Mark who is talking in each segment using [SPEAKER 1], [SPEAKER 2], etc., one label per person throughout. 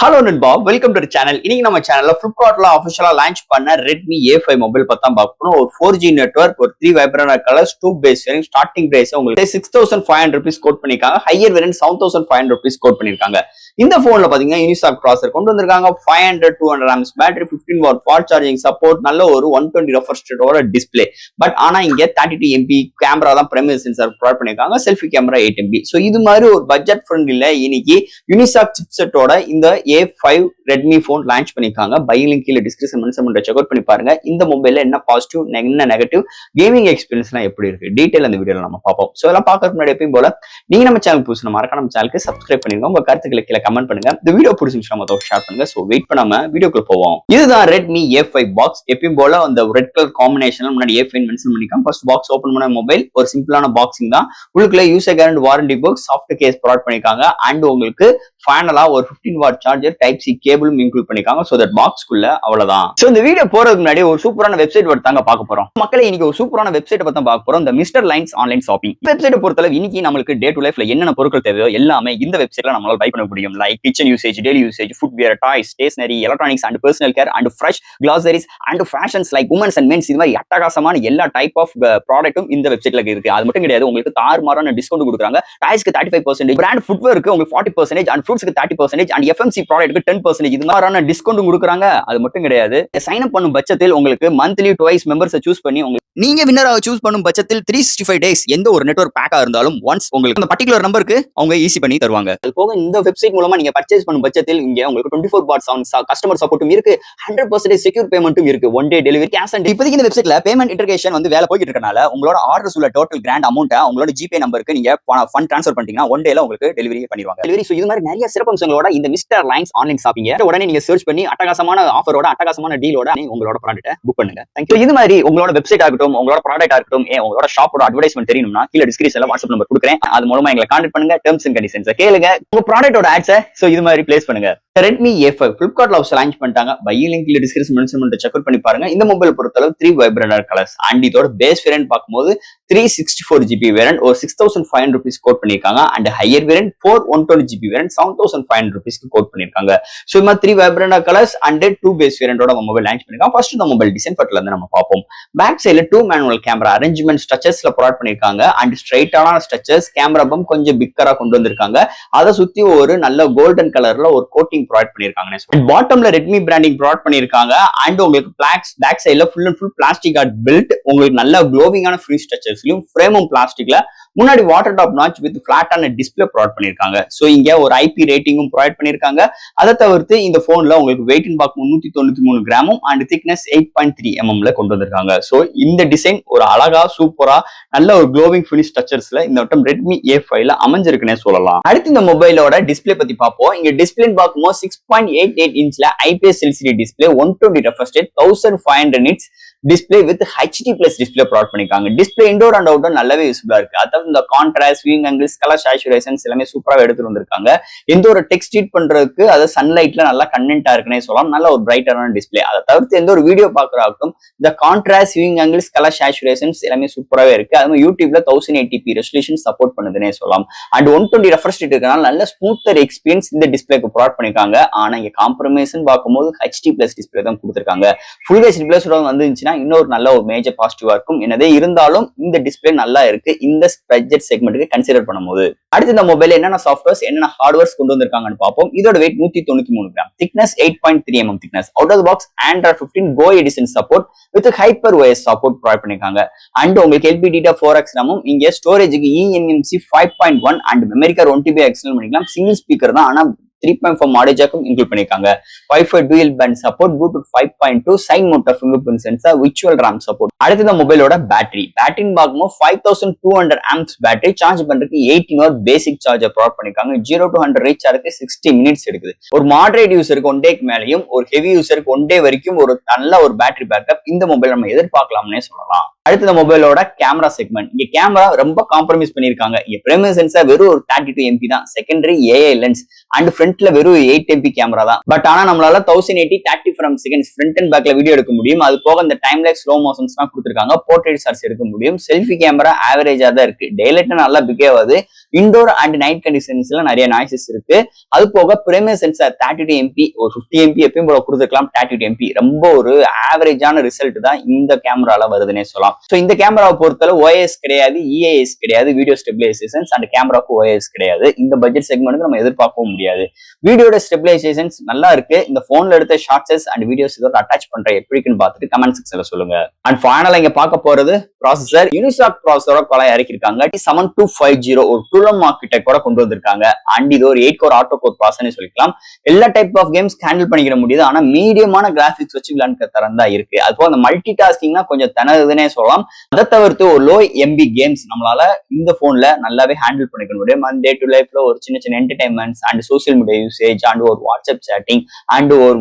[SPEAKER 1] Hello நண்பா, welcome to channel. இன்னைக்கு நம்ம சேனல்ல Flipkartல ஆஃபிஷியலா லான்ச் பண்ண Redmi A5 மொபைல் பத்தி தான் பார்க்க போறோம். ஒரு 4G நெட்வொர்க், ஒரு 3 vibrant colours, 2 base variant, starting price உங்களுக்கு 6500 rupees கோட் பண்ணிருக்காங்க. ஹையர் வேரியன்ட் 7500 rupees கோட் பண்ணிருக்காங்க. இந்த போன்ல பாத்தீங்கன்னா யூனிசாக் ப்ராசஸர் கொண்டு வந்திருக்காங்க. 500 200 amps battery, 15 watt fast charging support, நல்ல ஒரு 120 ரெஃப்ரெஷ் ரேட்டோட டிஸ்ப்ளே. பட் ஆனா இங்க 32 MP கேமரா தான் பிரைமரி சென்சார் ப்ரொவைட் பண்ணிருக்காங்க. Selfie camera 8 MP. சோ இது மாதிரி ஒரு பட்ஜெட் ஃப்ரெண்ட்லில இன்னைக்கு யூனிசாக் சிப்செட்டோட இந்த A5 Redmi போன் லான்ச் பண்ணிருக்காங்க. பை லிங்க் கீழ டிஸ்கிரிப்ஷன் மென்ஷன் செக் அவுட் பண்ணி பாருங்க. இந்த மொபைல்ல என்ன பாசிட்டிவ் என்ன நெகட்டிவ் கேமிங் எக்ஸ்பீரியன்ஸ்லாம் எப்படி இருக்கு டீடைல் அந்த வீடியோல நம்ம பார்ப்போம். சோ எல்லாம் பார்க்கறதுக்கு முன்னாடி எப்பயும் போல நீங்க நம்ம சேனல் புதுசு மறக்காம நம்ம சேனலுக்கு சப்ஸ்கிரைப் பண்ணிருங்க. உங்க கருத்துக்களை கீழ கமெண்ட் பண்ணுங்க. இந்த வீடியோ பிடிச்சிருந்துச்சுனா மத்தவங்க ஷேர் பண்ணுங்க. சோ வெயிட் பண்ணாம வீடியோக்குள்ள போவோம். இதுதான் Redmi A5 பாக்ஸ். எப்பயும் போல அந்த ரெட் கலர் காம்பினேஷன்ல முன்னாடி A5 மென்ஷன் பண்ணிருக்காங்க. ஃபர்ஸ்ட் பாக்ஸ் ஓபன் பண்ண மொபைல் ஒரு சிம்பிளான பாக்ஸிங் தான். உள்ளுக்குள்ள user guarantee warranty book, soft case provide பண்ணிருக்காங்க. அண்ட் உங்களுக்கு ஃபைனலா ஒரு 15 வாட் சார்ஜர், டைப் சி கேபிளும் இன்க்ளூட் பண்ணிருக்காங்க. சோ தட் பாக்ஸ்க்குள்ள அவ்வளவுதான். சோ இந்த வீடியோ போறதுக்கு முன்னாடி ஒரு சூப்பரான வெப்சைட் தாங்க பார்க்க போறோம். மக்களே இன்னைக்கு ஒரு சூப்பரான வெப்சைட் பத்தி பார்க்க போறோம். இந்த mister lines online shopping website பொறுத்தளவு இன்னைக்கு நமக்கு டே டு லைஃப்ல என்னென்ன பொருட்கள் தேவையோ எல்லாமே இந்த வெப்சைட்ல நம்மளால பை பண்ண முடியும். Like kitchen usage, daily usage, footwear, toys, stationery, electronics and personal care and fresh groceries and fashions like women's and men's. இது மாதிரி அட்டகாசமான எல்லா டைப் ஆஃப் ப்ராடக்ட்டும் இந்த வெப்சைட்ல இருக்கு. அது மட்டும் கிடையாது, உங்களுக்கு தாறுமாறான டிஸ்கவுண்ட் கொடுக்குறாங்க. டாய்ஸ்க்கு 35%, பிராண்ட் ஃபுட்வேருக்கு உங்களுக்கு 40% அண்ட் ஃப்ரூட்ஸ்க்கு 30% அண்ட் FMC ப்ராடக்ட்க்கு 10%. இது மாதிரியான டிஸ்கவுண்ட் கொடுக்குறாங்க. அது மட்டும் கிடையாது, சைன் அப் பண்ணும் பட்சத்தில் உங்களுக்கு மந்த்லி ட்வைஸ் மெம்பர்ஸை சூஸ் பண்ணி நீங்க வின்னராக சூஸ் பண்ணும் பட்சத்தில் 365 டேஸ் எந்த ஒரு நெட்வொர்க் பேக்கா இருந்தாலும் ஒன்ஸ் உங்களுக்கு அந்த பர்டிகுலர் நம்பருக்கு அவங்க ஈஸி பண்ணி தருவாங்க. அது போக இந்த வெப்சைட் மூலமா நீங்க பர்ச்சேஸ் பண்ணும் பட்சத்தில் இங்க உங்களுக்கு 24/7 கஸ்டமர் சப்போர்ட்டும் இருக்கு. 100% செக்யூர் பேமெண்ட்டும் இருக்கு. One day delivery, cash on delivery. இப்போதைக்கு இந்த வெப்சைட்ல பேமெண்ட் இன்டகிரேஷன் வேலை போயிட்டு இருக்கனால உங்களோட ஆர்டர்ஸ் உள்ள டோட்டல் கிராண்ட் அமௌண்ட் உங்களோட ஜிபே நம்பருக்கு நீங்க ஃபண்ட் ட்ரான்ஸ்ஃபர் பண்ணிட்டீங்கன்னா ஒன் டேல உங்களுக்கு டெலிவரி பண்ணிடுவாங்க. டெலிவரி. சோ இது மாதிரி நிறைய சிறப்பம்சங்களோட இந்த மிஸ்டர் லைன்ஸ் ஆன்லைன் ஷாப்பிங் உடனே நீங்க சர்ச் பண்ணி அட்டகாசமான ஆஃபரோட அட்டகாசமான டீலோட உங்களோட ப்ராடக்ட்டை புக் பண்ணுங்க. தேங்க்யூ. இது மாதிரி உங்களோட வெப்சைட் ஆகட்டும், உங்களோட ப்ராடக்ட் ஆகட்டும், உங்களோட ஷாப்போட அட்வர்டைஸ்மென்ட் தெரியணும்னா கீழ டிஸ்கிரிப்ஷன்ல வாட்ஸ்அப் நம்பர் கொடுக்குறேன். அது மூலமா எங்களை கான்டாக்ட் பண்ணுங்க. டெர்ம்ஸ் அண்ட் கண்டிஷன்ஸ் கேளுங்க. உங்க ப்ராடக்ட்டோட ஆட்ஸை சோ இது மாதிரி பிளேஸ் பண்ணுங்க. Redmi A5 Flipkartல லான்ச் பண்ணிட்டாங்க. பை லிங்க் கீழ டிஸ்கிரிப்ஷன் மென்ஷன் செக் அவுட் பண்ணி பாருங்க. இந்த மொபைல் பொறுத்தளவு 3 வைப்ரன்ட் கலர்ஸ் அண்ட் இதோட பேஸ் வேரியன்ட் பார்க்கும்போது 364 GB வேரியன்ட் ஒரு 6500 rupees கோட் பண்ணிருக்காங்க. And higher variant 120 GB variant 7500 rupees quote பண்ணிருக்காங்க. சோ இந்த 3 வைப்ரன்ட் கலர்ஸ் அண்ட் 2 பேஸ் வேரியன்ட்டோட மொபைல் லான்ச் பண்ணிருக்காங்க. ஃபர்ஸ்ட் இந்த மொபைல் டிசைன் பட்ல இருந்து நம்ம பார்ப்போம். பேக் சைடுல 2 மேனுவல் கேமரா அரேஞ்ச்மெண்ட் ஸ்ட்ரச்சர்ஸ்ல ப்ரொவைட் பண்ணிருக்காங்க. அண்ட் ஸ்ட்ரைட்டான ஸ்ட்ரச்சர்ஸ், கேமரா பம்ப் கொஞ்சம் பிக்கரா கொண்டு வந்திருக்காங்க. அதை சுத்தி ஒரு நல்ல கோல்டன் கலர்ல ஒரு கோட்டிங் ப்ரொவைட் பண்ணிருக்காங்க. பாட்டம்ல Redmi பிராண்டிங் ப்ரொவைட் பண்ணிருக்காங்க. அண்ட் உங்களுக்கு பேக் சைடுல ஃபுல் அண்ட் ஃபுல் பிளாஸ்டிக் ஆர்ட் பில்ட், உங்களுக்கு நல்ல க்ளோவிங்கான ஃப்ரீ ஸ்ட்ரச்சர்ஸ்லயும் ஃப்ரேமும் பிளாஸ்டிக்ல, முன்னாடி வாட்டர் டாப் நாச் வித் பிளாட்டான டிஸ்பிளே ப்ரொவைட் பண்ணிருக்காங்க. சோ இங்க ஒரு IP ரேட்டிங்கும் ப்ரொவைட் பண்ணிருக்காங்க. அதை தவிர்த்து இந்த போன்ல உங்களுக்கு வெயிட் அண்ட் பார்க்கும் 393 கிராமும் அண்ட் திக்னஸ் 8.3 mm கொண்டு வந்திருக்காங்க. சோ இந்த டிசைன் ஒரு அழகா சூப்பரா நல்ல ஒரு க்ளோவிங் ஃபினிஷ் ஸ்ட்ரச்சர்ஸ்ல இந்த வட்டம் Redmi A5ல அமைஞ்சிருக்குன்னே சொல்லலாம். அடுத்து இந்த மொபைலோட டிஸ்பிளே பத்தி பார்ப்போம். இங்க டிஸ்பிளே பார்க்கும்போது 6.88 இன்ச்ல IPS LCD display, 120 refresh rate, 1500 nits display with HD+ display provide பண்ணிருக்காங்க. டிஸ்பிளே இன்டோர் அண்ட் அவுட்டோர் நல்லாவே யூஸ்ஃபுல்லா இருக்கு. அதாவது இந்த contrast, viewing angles, colour saturations எல்லாமே சூப்பரா எடுத்துட்டு வந்திருக்காங்க. எந்த ஒரு டெக்ஸ்ட் ரீட் பண்றதுக்கு அது சன்லைட்ல நல்லா கண்டென்ட்டா இருக்குன்னே சொல்லலாம். நல்ல ஒரு பிரைட்டரான டிஸ்பிளே. அதை தவிர்த்து எந்த ஒரு வீடியோ பாக்குறாக்கும் இந்த contrast, viewing angles, colour saturations எல்லாமே சூப்பராவே இருக்கு. அதுவும் யூடியூப்ல 1080p ரெசல்யூஷன் சப்போர்ட் பண்ணுதுன்னே சொல்லலாம். அண்ட் 120 ரெஃப்ரெஷ் ரேட் இருக்கனால நல்ல ஸ்மூத்தர் எக்ஸ்பீரியன்ஸ் இந்த டிஸ்பிளேக்கு ப்ரொவைட் பண்ணிருக்காங்க. ஆனா இங்க காம்ப்ரமைஸ்னு பார்க்கும்போது HD+ டிஸ்பிளே தான் கொடுத்திருக்காங்க. ஃபுல் HD+ வந்துச்சுன்னா இன்னொரு நல்ல ஒரு மேஜர் பாசிட்டிவா இருக்கும். என்னதே இருந்தாலும் இந்த டிஸ்பிளே நல்லா இருக்கு இந்த பட்ஜெட் செக்மெண்ட்டுக்கு கன்சிடர் பண்ணும்போது. அடுத்து இந்த மொபைல் என்னென்ன சாஃப்ட்வேர்ஸ் என்னென்ன ஹார்ட்வேர்ஸ் கொண்டு வந்திருக்காங்கன்னு பார்ப்போம். இதோட weight 193 gram, thickness 8.3 mm thickness, out of box Android 15 Go edition support with hyper OS support provide பண்ணிருக்காங்க. அண்ட் உங்களுக்கு LPDDR 4X ரேமும், இங்க ஸ்டோரேஜுக்கு eNMC 5.1 and memory card 1TB external பண்ணிக்கலாம். சிங்கிள் ஸ்பீக்கர் தான், ஆனா 3.4 ஆடியோ ஜாக்கும் இன்க்ளூட் பண்ணிருக்காங்க. Wi-Fi dual band சப்போர்ட், Bluetooth 5.2, side mounted fingerprint sensor, virtual RAM support. அடுத்து இந்த மொபைலோட பேட்டரின்னு பார்க்கும்போது 5200 amps பேட்டரி, சார்ஜ் பண்றதுக்கு 18 hour பேசிக் சார்ஜர் ப்ரொவைட் பண்ணிருக்காங்க. 0 to 100 ரீச் ஆகிறதுக்கு 60 minutes எடுக்குது. ஒரு மாடரேட் யூசருக்கு 1 டேக்கு மேலேயும், ஒரு ஹெவி யூசருக்கு 1 டே வரைக்கும் ஒரு நல்ல ஒரு பேட்டரி பேக்கப் இந்த மொபைல் நம்ம எதிர்பார்க்கலாம்னே சொல்லலாம். அடுத்து இந்த மொபைலோட கேமரா செக்மெண்ட். இங்க கேமரா ரொம்ப காம்ப்ரமைஸ் பண்ணிருக்காங்க. இங்க பிரைமரி சென்சார் வெறும் ஒரு 32 MP தான். செகண்டரி ஏஐ லென்ஸ் அண்ட் ஃப்ரண்ட்ல வெறும் 8 MP கேமரா தான். பட் ஆனா நம்மளால 1080 30 frames seconds ஃப்ரண்ட் அண்ட் பேக்ல வீடியோ எடுக்க முடியும். அது போக இந்த டைம் லைக் ஸ்லோ மோஷன்ஸ் தான் கொடுத்திருக்காங்க. போர்ட்ரேட் ஷாட்ஸ் எடுக்க முடியும். செல்ஃபி கேமரா ஆவரேஜா தான் இருக்கு. டேலைட் நல்லா பிகே ஆகுது. இன்டோர் அண்ட் நைட் கண்டிஷன்ஸ்ல நிறைய நாய்ஸஸ் இருக்கு. அது போக பிரைமரி சென்சார் 32 MP ஒரு 50 MP எப்பயும் போல கொடுத்துருக்கலாம். 32 MP ரொம்ப ஒரு ஆவரேஜான ரிசல்ட் தான் இந்த கேமரால வருதுன்னே சொல்லலாம். சோ இந்த கேமராவை பொறுத்தவரை OIS கிடையாது, EIS கிடையாது, வீடியோ ஸ்டெபிலைசேஷன்ஸ் அண்ட் கேமராக்கு OIS கிடையாது. இந்த பட்ஜெட் செக்மெண்ட்க்கு நம்ம எதிர்பார்க்கவும் முடியாது. வீடியோட ஸ்டெபிலைசேஷன்ஸ் நல்லா இருக்கு. இந்த போன்ல எடுத்த ஷார்ட்ஸ் அண்ட் வீடியோஸ் இதோட அட்டாச் பண்ற எப்படின்னு பார்த்துட்டு கமெண்ட் செக்ஷன்ல சொல்லுங்க. அண்ட் ஃபைனலா இங்க பார்க்க போறது ப்ராசஸர். யூனிசாக் ப்ராசஸரோட கொலை இறக்கிருக்காங்க. 7250 ஒரு டூலம் ஆர்கிடெக்ட் கூட கொண்டு வந்திருக்காங்க. அண்ட் இது ஒரு 8 கோர் ஆட்டோ கோர் ப்ராசஸர்னு சொல்லிக்கலாம். எல்லா டைப் ஆஃப் கேம்ஸ் ஹேண்டில் பண்ணிக்கிற முடியுது. ஆனா மீடியமான கிராபிக்ஸ் வச்சு விளையாடுற தரம் தான் இருக்கு. அது போக அந்த மல்டி டாஸ்கிங்னா கொஞ்சம் திணறுதுன்னே சொல்லலாம். அதை தவிர்த்து ஒரு லோ எம்பி கேம்ஸ் நம்மளால இந்த போன்ல நல்லாவே ஹேண்டில் பண்ணிக்க முடியும். அண்ட் டே டு லைஃப்ல ஒரு சின்ன சின்ன entertainments and social media usage and ஒரு வாட்ஸ்அப் சேட்டிங் அண்ட் ஒரு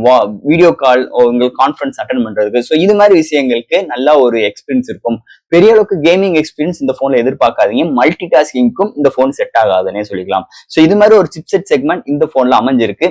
[SPEAKER 1] வீடியோ கால் உங்களுக்கு கான்ஃபரன்ஸ் அட்டன் பண்றதுக்கு ஸோ இது மாதிரி விஷயங்களுக்கு நல்ல ஒரு எக்ஸ்பீரியன்ஸ் இருக்கும். பெரிய அளவுக்கு கேமிங் எக்ஸ்பீரியன்ஸ் இந்த போன்ல எதிர்பார்க்காதீங்க. மல்டி டாஸ்கிங்க்கும் இந்த போன் செட் ஆகாதுன்னே சொல்லிக்கலாம். ஸோ இது மாதிரி ஒரு சிப்செட் செக்மெண்ட் இந்த போன்ல அமைஞ்சிருக்கு.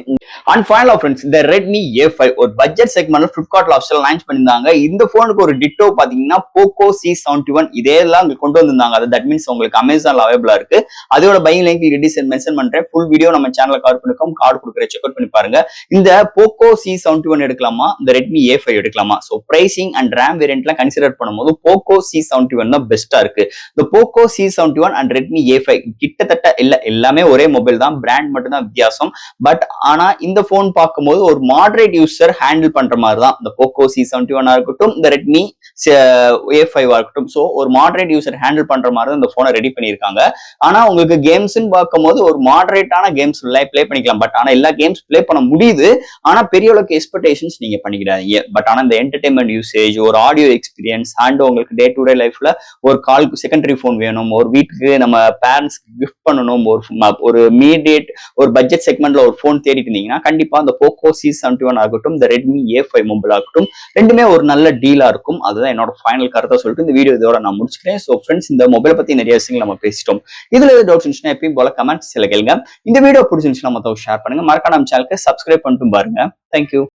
[SPEAKER 1] அண்ட் ஃபைனலா ஃப்ரெண்ட்ஸ், இந்த ரெட்மி A5 ஒரு பட்ஜெட் செக்மெண்ட்ல பிளிப்கார்ட்ல ஆப்ஷனல் லான்ச் பண்ணிருந்தாங்க. இந்த போனுக்கு ஒரு டிட்டோ பாத்தீங்கன்னா போக்கோ C71 இதெல்லாம் அங்க கொண்டு வந்திருந்தாங்க. அது தட் மீன்ஸ் உங்களுக்கு அமேசான்ல அவைலபிளா இருக்கு. அதோட பையிங் லிங்க் மென்ஷன் பண்றேன். ஃபுல் வீடியோ நம்ம சேனல்ல கவர் பண்ணிருக்கோம். கார்டு கொடுக்குற செக் அவுட் பண்ணி பாருங்க. இந்த போக்கோ C71 எடுக்கலாமா, இந்த ரெட்மி A5 எடுக்கலாமா? ஸோ பிரைசிங் அண்ட் ரேம் வேரியன்ட்லாம் கன்சிடர் பண்ணும்போது போக்கோ C71 தான் பெஸ்டா இருக்கு. இந்த Poco C71 and Redmi A5 கிட்டத்தட்ட எல்லாமே ஒரே மொபைல் தான், பிராண்ட் மட்டும் தான் வித்தியாசம். பட் ஆனா இந்த போன் பார்க்கும்போது ஒரு மாடரேட் யூசர் ஹேண்டில் பண்ற மாதிரி தான் இந்த போக்கோ C71 இருக்கட்டும், இந்த ரெட்மி A5 இருக்கட்டும். ஸோ ஒரு மாடரேட் யூசர் ஹேண்டில் பண்ற மாதிரி தான் இந்த போனை ரெடி பண்ணியிருக்காங்க. ஆனா உங்களுக்கு கேம்ஸ்ன்னு பார்க்கும்போது ஒரு மாடரேட்டான கேம்ஸ் பிளே பண்ணிக்கலாம். பட் ஆனா எல்லா கேம்ஸ் பிளே பண்ண முடியுது. ஆனா பெரிய அளவுக்கு எக்ஸ்பெக்டேஷன்ஸ் நீங்க பண்ணிக்கிறாங்க. பட் ஆனா இந்த என்டர்டைன்மெண்ட் யூசேஜ், ஒரு ஆடியோ எக்ஸ்பீரியன்ஸ் அண்ட் உங்களுக்கு டே டு டே லைஃப்ல ஒரு கால்க்கு செகண்டரி போன் வேணும், ஒரு வீட்டுக்கு நம்ம பேரண்ட்ஸ்க்கு கிஃப்ட் பண்ணணும், ஒரு மீடியேட் ஒரு பட்ஜெட் செக்மெண்ட்ல ஒரு போன் தேடிட்டு இருந்தீங்கன்னா கண்டிப்பா இந்த போக்கோ C71 ஆகட்டும், இந்த ரெட்மி A5 மொபைல் ஆகட்டும் ரெண்டுமே ஒரு நல்ல டீலா இருக்கும். அதுதான் என்னோட ஃபைனல் கருத்தை சொல்லிட்டு இந்த வீடியோ இதோட நான் முடிச்சுக்கிறேன். ஸோ ஃப்ரெண்ட்ஸ், இந்த மொபைல் பத்தி நிறைய விஷயங்கள் நம்ம பேசிட்டோம். இதுல ஏதாவது டவுட்ஸ் இருந்துச்சுன்னா எப்பயும் போல கமெண்ட்ஸ்ல கேளுங்க. இந்த வீடியோ பிடிச்சிருந்துச்சுன்னா மத்தவங்க ஷேர் பண்ணுங்க. மறக்காம நம்ம சேனலுக்கு சப்ஸ்கிரைப் பண்ணிட்டு பாருங்க. தேங்க்யூ.